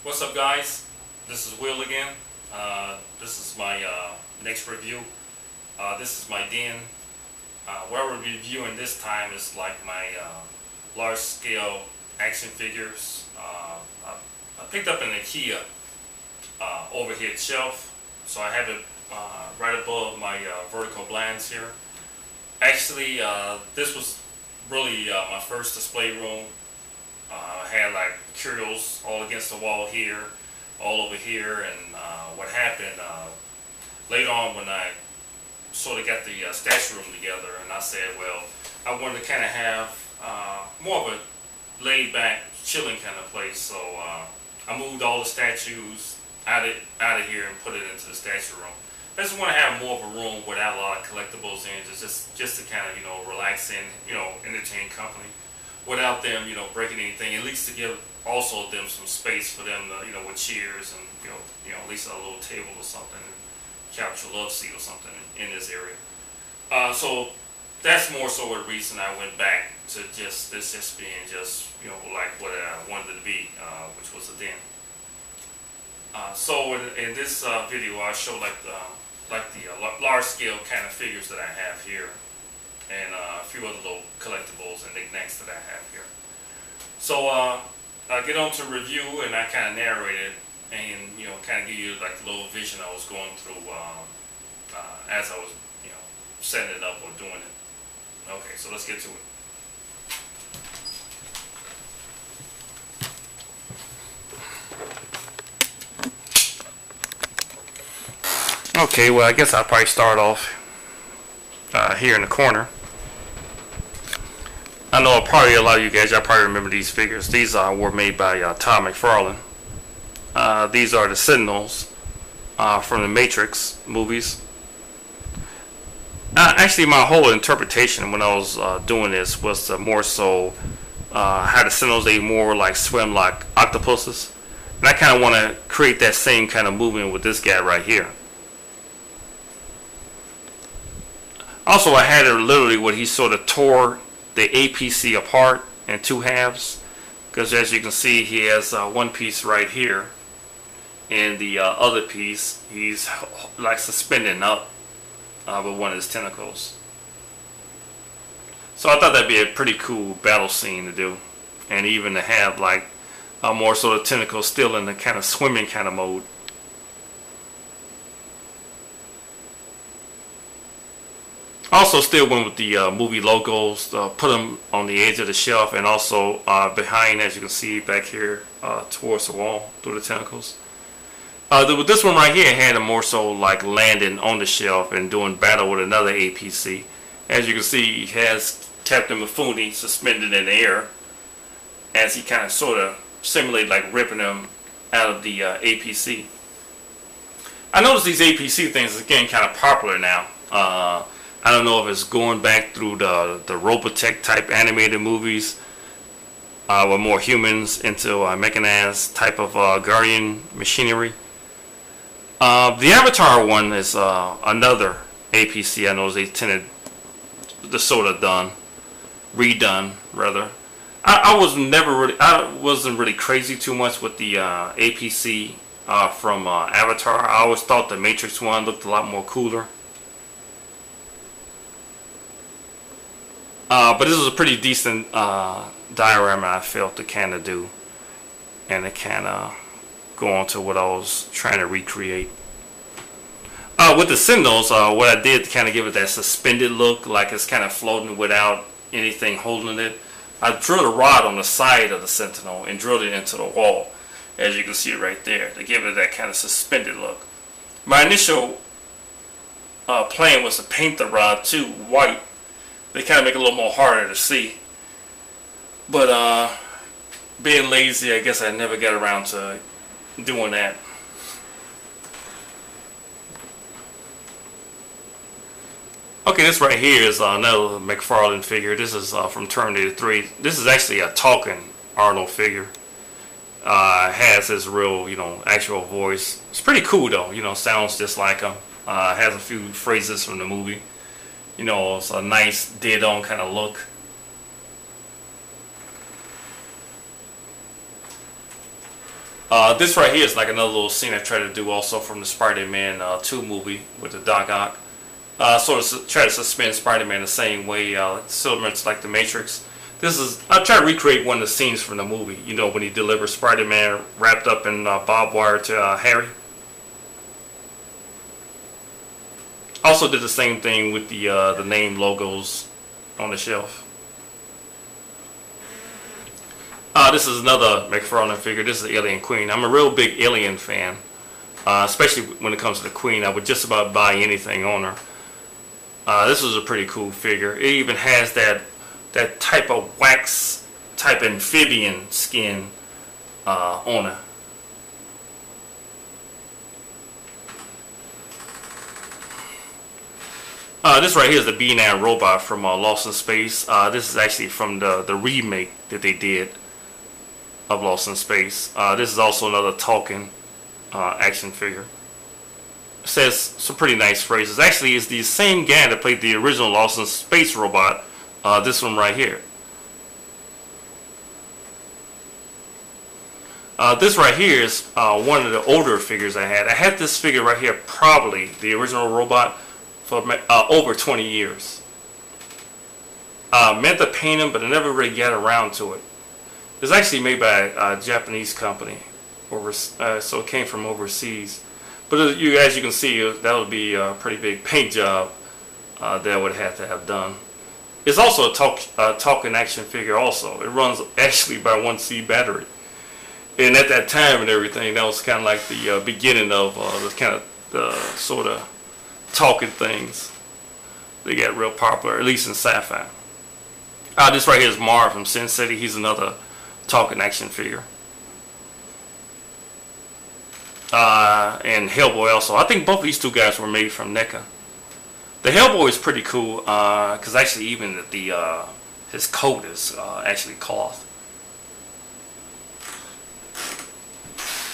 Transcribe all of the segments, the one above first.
What's up, guys? This is Will again. This is my next review. This is my den. What we're reviewing this time is like my large-scale action figures. I picked up an Ikea overhead shelf, so I have it right above my vertical blinds here. Actually, this was really my first display room. I had like curios all against the wall here, all over here, and what happened later on when I sort of got the statue room together, and I said, well, I wanted to kind of have more of a laid-back, chilling kind of place. So I moved all the statues out of here and put it into the statue room. I just want to have more of a room without a lot of collectibles in, just to kind of relax and entertain company, without them breaking anything. At least to give also them some space for them to with chairs and at least a little table or something, couch or love seat or something in this area. So that's more so a reason I went back to this just being like what I wanted it to be, which was a den. So in this video, I show like the large scale kind of figures that I have here, and a few other little collectibles and knickknacks that I have here. So I get on to review, and I kind of narrate it, and kind of give you like the little vision I was going through as I was setting it up or doing it. Okay, so let's get to it. Okay, well, I guess I'll probably start off here in the corner. I know probably a lot of you guys, y'all probably remember these figures. These were made by Todd McFarlane. These are the Sentinels from the Matrix movies. Actually, my whole interpretation when I was doing this was more so how the Sentinels, they more like swim like octopuses. And I kind of want to create that same kind of movement with this guy right here. Also, I had it literally where he sort of tore the APC apart in two halves, because as you can see, he has one piece right here, and the other piece he's like suspending up with one of his tentacles. So I thought that'd be a pretty cool battle scene to do, and even to have like more sort of tentacles still in the kind of swimming kind of mode. Also still went with the movie logos, put them on the edge of the shelf, and also behind, as you can see back here towards the wall through the tentacles. With this one right here, had him more so like landing on the shelf and doing battle with another APC. As you can see, he has Captain Mifune suspended in the air as he kind of sort of simulate like ripping him out of the APC. I noticed these APC things are getting kind of popular now. I don't know if it's going back through the Robotech type animated movies with more humans into mechanized type of guardian machinery. The Avatar one is another APC I know they tended to sort of redone rather. I wasn't really crazy too much with the APC from Avatar. I always thought the Matrix one looked a lot more cooler. But this was a pretty decent diorama I felt to kind of do, and to kind of go on to what I was trying to recreate. With the Sentinels, what I did to kind of give it that suspended look, like it's kind of floating without anything holding it, I drilled a rod on the side of the Sentinel and drilled it into the wall, as you can see right there, to give it that kind of suspended look. My initial plan was to paint the rod too white. They kind of make it a little more harder to see, but being lazy, I guess I never got around to doing that. Okay, this right here is another McFarlane figure. This is from Terminator 3. This is actually a talking Arnold figure. Has his real, actual voice. It's pretty cool though. Sounds just like him. Has a few phrases from the movie. It's a nice dead-on kind of look. This right here is like another little scene I tried to do also from the Spider-Man 2 movie with the Doc Ock. Sort of try to suspend Spider-Man the same way, similar to like the Matrix. I try to recreate one of the scenes from the movie. You know, when he delivers Spider-Man wrapped up in barbed wire to Harry. Also did the same thing with the name logos on the shelf. This is another McFarlane figure. This is the Alien Queen. I'm a real big Alien fan, especially when it comes to the Queen. I would just about buy anything on her. This is a pretty cool figure. It even has that type of wax type amphibian skin on her. This right here is the B9 robot from Lost in Space. This is actually from the remake that they did of Lost in Space. This is also another talking action figure. It says some pretty nice phrases. Actually, it's the same guy that played the original Lost in Space robot. This one right here. This right here is one of the older figures I had. I had this figure right here, probably the original robot, for over 20 years. Meant to paint him, but I never really got around to it. It's actually made by a Japanese company, so it came from overseas. But as you can see, that would be a pretty big paint job that I would have to have done. It's also a talking action figure also. It runs actually by 1C battery. And at that time and everything, that was kind of like the beginning of the kind of sort of talking things. They got real popular, at least in sci-fi. This right here is Marv from Sin City. He's another talking action figure. And Hellboy also. I think both of these two guys were made from NECA. The Hellboy is pretty cool because actually even his coat is actually cloth.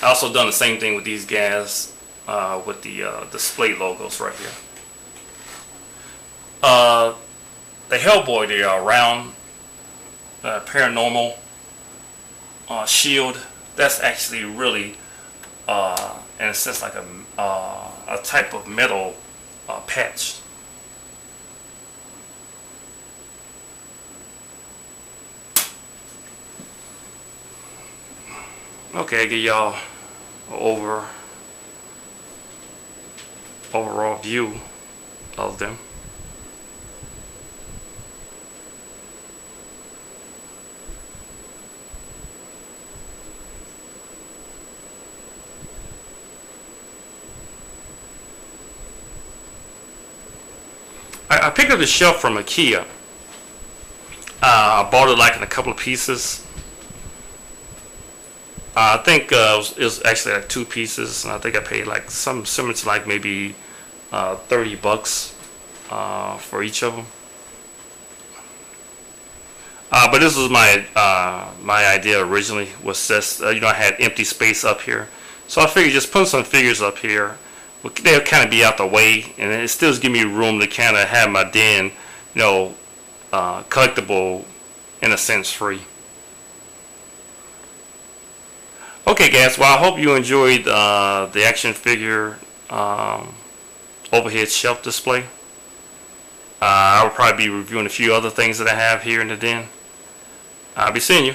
I also done the same thing with these guys with the display logos right here. The Hellboy, they are round, paranormal shield. That's actually really, in a sense, like a type of metal patch. Okay, I give y'all an overall view of them. I picked up the shelf from Ikea. I bought it like in a couple of pieces. I think it was actually like 2 pieces, and I think I paid like something similar to like maybe $30 for each of them. But this was my my idea originally, was just I had empty space up here, so I figured just put some figures up here. They'll kind of be out the way, and it still gives me room to kind of have my den, collectible in a sense free. Okay guys, well I hope you enjoyed the action figure overhead shelf display. I will probably be reviewing a few other things that I have here in the den. I'll be seeing you.